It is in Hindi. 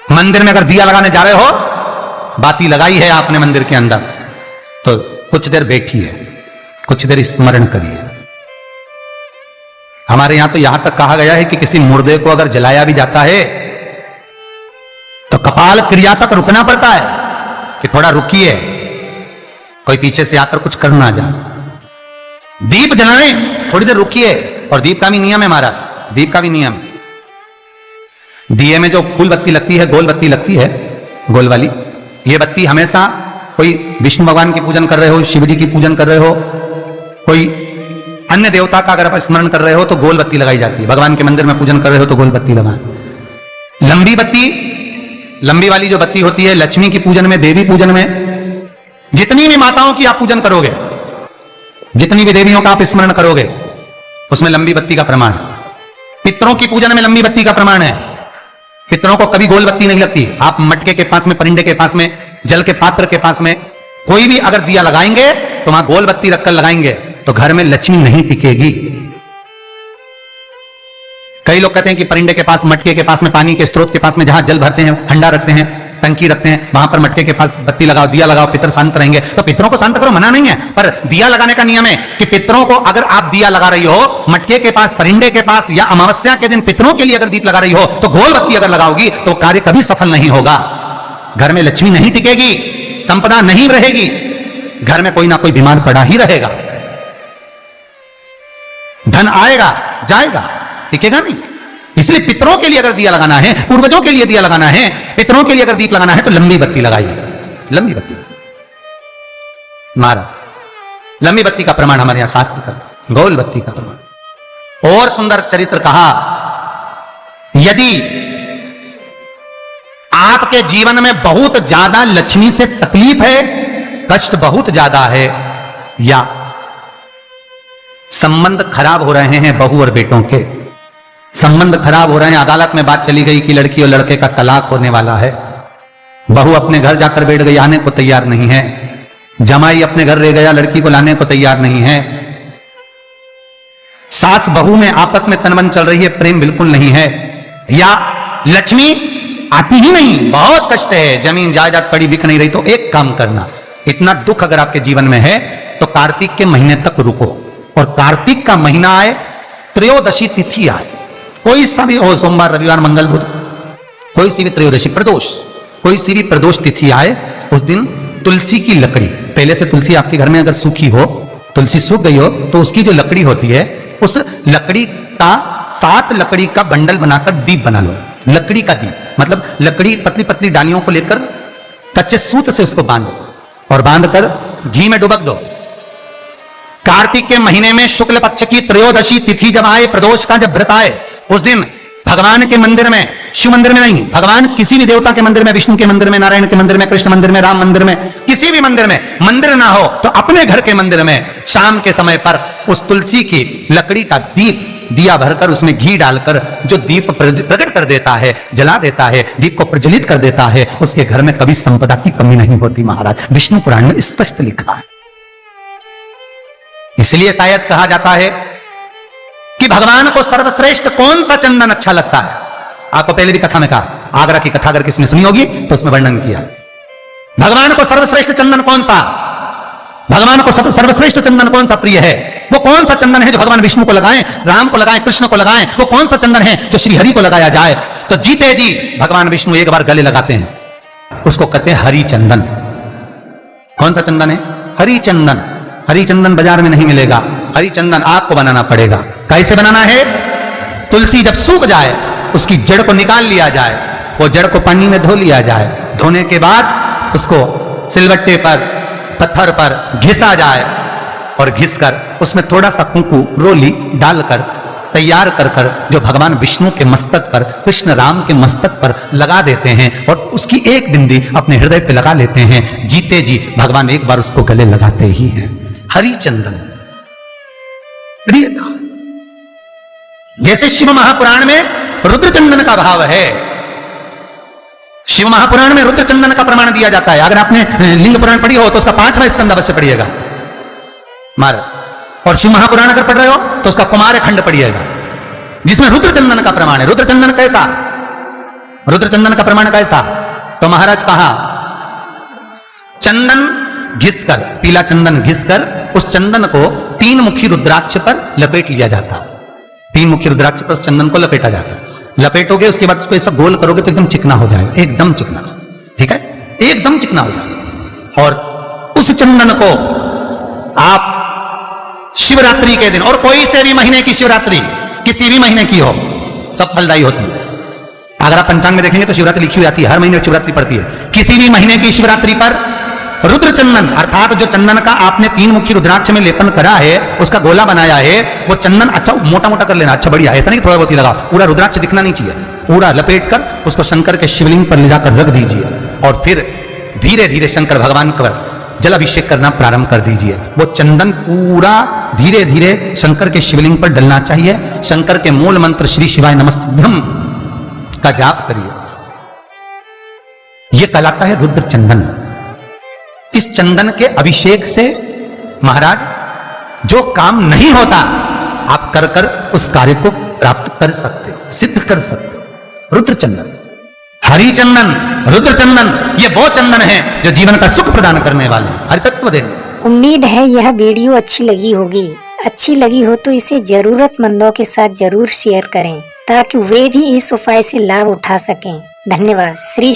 मंदिर में अगर दिया लगाने जा रहे हो, बाती लगाई है आपने मंदिर के अंदर, तो कुछ देर बैठिए, कुछ देर स्मरण करिए। हमारे यहां तो यहां तक कहा गया है कि किसी मुर्दे को अगर जलाया भी जाता है तो कपाल क्रिया तक रुकना पड़ता है कि थोड़ा रुकिए, कोई पीछे से आकर कुछ कर ना जाए। दीप जलाएं, थोड़ी देर रुकिए। और दीप का भी नियम है महाराज, दीप का भी नियम है। दिए में जो फूल बत्ती लगती है, गोल बत्ती लगती है, गोल वाली, ये बत्ती हमेशा कोई विष्णु भगवान की पूजन कर रहे हो, शिव जी की पूजन कर रहे हो, कोई अन्य देवता का अगर आप स्मरण कर रहे हो तो गोल बत्ती लगाई जाती है। भगवान के मंदिर में पूजन कर रहे हो तो गोल बत्ती लगाएं। लंबी बत्ती, लंबी वाली जो बत्ती होती है लक्ष्मी की पूजन में, देवी पूजन में, जितनी भी माताओं की आप पूजन करोगे, जितनी भी देवियों का आप स्मरण करोगे, उसमें लंबी बत्ती का प्रमाण है। पितरों की पूजन में लंबी बत्ती का प्रमाण है। पितरों को कभी गोल बत्ती नहीं लगती। आप मटके के पास में, परिंदे के पास में, जल के पात्र के पास में कोई भी अगर दिया लगाएंगे तो वहां गोल बत्ती रखकर लगाएंगे तो घर में लक्ष्मी नहीं टिकेगी। कई लोग कहते हैं कि परिंदे के पास, मटके के पास में, पानी के स्रोत के पास में जहां जल भरते हैं, हंडा रखते हैं, टंकी रखते हैं, वहां पर मटके के पास बत्ती लगाओ, दिया लगाओ, पितर शांत रहेंगे। तो पितरों को शांत करो, मना नहीं है, पर दिया लगाने का नियम है कि पितरों को अगर आप दिया लगा रही हो मटके के पास, परिंदे के पास, या अमावस्या के दिन पितरों के लिए अगर दीप लगा रही हो तो गोल बत्ती अगर लगाओगी तो कार्य कभी सफल नहीं होगा। घर में लक्ष्मी नहीं टिकेगी, संपदा नहीं रहेगी, घर में कोई ना कोई बीमार पड़ा ही रहेगा। धन आएगा जाएगा, टिकेगा नहीं। इसलिए पितरों के लिए अगर दिया लगाना है, पूर्वजों के लिए दिया लगाना है, पितरों के लिए अगर दीप लगाना है तो लंबी बत्ती लगाइए, लंबी बत्ती। महाराज लंबी बत्ती का प्रमाण हमारे यहां शास्त्र का, गोल बत्ती का प्रमाण। और सुंदर चरित्र कहा, यदि आपके जीवन में बहुत ज्यादा लक्ष्मी से तकलीफ है, कष्ट बहुत ज्यादा है, या संबंध खराब हो रहे हैं, बहू और बेटों के संबंध खराब हो रहे हैं, अदालत में बात चली गई कि लड़की और लड़के का तलाक होने वाला है, बहू अपने घर जाकर बैठ गई, आने को तैयार नहीं है, जमाई अपने घर रह गया, लड़की को लाने को तैयार नहीं है, सास बहू में आपस में तनमन चल रही है, प्रेम बिल्कुल नहीं है, या लक्ष्मी आती ही नहीं, बहुत कष्ट है, जमीन जायदाद पड़ी बिक नहीं रही, तो एक काम करना, इतना दुख अगर आपके जीवन में है तो कार्तिक के महीने तक रुको, और कार्तिक का महीना आए, त्रयोदशी तिथि आए, कोई सा भी हो, सोमवार, रविवार, मंगल, बुध, कोई सी भी त्रयोदशी, प्रदोष, कोई सी भी प्रदोष तिथि आए, उस दिन तुलसी की लकड़ी, पहले से तुलसी आपके घर में अगर सूखी हो, तुलसी सूख गई हो, तो उसकी जो लकड़ी होती है, उस लकड़ी का 7 लकड़ी का बंडल बनाकर दीप बना लो। लकड़ी का दीप मतलब लकड़ी, पतली पतली डालियों को लेकर कच्चे सूत से उसको बांधो और बांधकर घी में डुबक दो। कार्तिक के महीने में शुक्ल पक्ष की त्रयोदशी तिथि जब आए, प्रदोष का जब व्रत आए, उस दिन भगवान के मंदिर में, शिव मंदिर में नहीं, भगवान किसी भी देवता के मंदिर में, विष्णु के मंदिर में, नारायण के मंदिर में, कृष्ण मंदिर में, राम मंदिर में, किसी भी मंदिर में, मंदिर ना हो तो अपने घर के मंदिर में शाम के समय पर उस तुलसी की लकड़ी का दीप, दिया भरकर उसमें घी डालकर जो दीप प्रकट कर देता है, जला देता है, दीप को प्रज्वलित कर देता है, उसके घर में कभी संपदा की कमी नहीं होती। महाराज विष्णु पुराण में स्पष्ट लिखा है। इसलिए शायद कहा जाता है कि भगवान को सर्वश्रेष्ठ कौन सा चंदन अच्छा लगता है। आपको पहले भी कथा में कहा, आगरा की कथा अगर किसी ने सुनी होगी तो उसमें वर्णन किया, भगवान को सर्वश्रेष्ठ चंदन कौन सा, भगवान को सर्वश्रेष्ठ चंदन कौन सा प्रिय है, वो कौन सा चंदन है जो भगवान विष्णु को लगाएं, राम को लगाएं, कृष्ण को लगाएं, वो कौन सा चंदन है जो श्री हरि को लगाया जाए। तो जीते जी भगवान विष्णु एक बार गले लगाते हैं, उसको कहते हैं हरि चंदन। कौन सा चंदन है? हरि चंदन। हरि चंदन बाजार में नहीं मिलेगा, हरि चंदन आपको बनाना पड़ेगा। कैसे बनाना है? तुलसी जब सूख जाए उसकी जड़ को निकाल लिया जाए, वो जड़ को पानी में धो लिया जाए, धोने के बाद उसको सिलबट्टे पर, पत्थर पर घिसा जाए और घिसकर उसमें थोड़ा सा कुंकू, रोली डालकर तैयार कर कर जो भगवान विष्णु के मस्तक पर, कृष्ण राम के मस्तक पर लगा देते हैं और उसकी एक बिंदी अपने हृदय पे लगा लेते हैं। जीते जी भगवान एक बार उसको गले लगाते ही हैं। हरि चंदन प्रियता। जैसे शिव महापुराण में रुद्र चंदन का भाव है, शिव महापुराण में रुद्र चंदन का प्रमाण दिया जाता है। अगर आपने लिंग पुराण पढ़ी हो तो उसका 5वां स्कंद अवश्य पढ़िएगा महाराज, और शिव महापुराण अगर पढ़ रहे हो तो उसका कुमार खंड पढ़िएगा जिसमें रुद्र चंदन का प्रमाण है। रुद्र चंदन कैसा? रुद्र चंदन का प्रमाण कैसा? तो महाराज कहा चंदन घिसकर, पीला चंदन घिसकर उस चंदन को 3 मुखी रुद्राक्ष पर लपेट लिया जाता। 3 मुखी रुद्राक्ष पर उस चंदन को लपेटा जाता। लपेटोगे उसके बाद उसको ऐसा गोल करोगे तो एकदम चिकना हो जाएगा, एकदम चिकना, ठीक है, एकदम चिकना हो जाएगा। और उस चंदन को आप शिवरात्रि के दिन, और कोई से भी महीने की शिवरात्रि, किसी भी महीने की हो, सब फलदायी होती है। अगर आप पंचांग में देखेंगे तो शिवरात्रि लिखी हुई आती है, हर महीने शिवरात्रि पड़ती है। किसी भी महीने की शिवरात्रि पर रुद्र चंदन अर्थात जो चंदन का आपने 3 मुखी रुद्राक्ष में लेपन करा है, उसका गोला बनाया है, वो चंदन अच्छा मोटा मोटा कर लेना, अच्छा बढ़िया, ऐसा नहीं थोड़ा बहुत ही लगा, पूरा रुद्राक्ष दिखना नहीं चाहिए, पूरा लपेट कर उसको शंकर के शिवलिंग पर ले जाकर रख दीजिए और फिर धीरे धीरे शंकर भगवान का जल अभिषेक करना प्रारंभ कर दीजिए। वो चंदन पूरा धीरे धीरे शंकर के शिवलिंग पर डलना चाहिए। शंकर के मूल मंत्र श्री शिवाय नमस्तुभ्यं का जाप करिए। यह कहलाता है रुद्र चंदन। इस चंदन के अभिषेक से महाराज जो काम नहीं होता आप कर कर उस कार्य को प्राप्त कर सकते हो, सिद्ध कर सकते हो। रुद्र चंदन, हरि चंदन, रुद्र चंदन, ये वो चंदन है जो जीवन का सुख प्रदान करने वाले हैं, हरि तत्व देने। उम्मीद है यह वीडियो अच्छी लगी होगी। अच्छी लगी हो तो इसे जरूरतमंदों के साथ जरूर शेयर करें ताकि वे भी इस उपाय से लाभ उठा सकें। धन्यवाद। श्री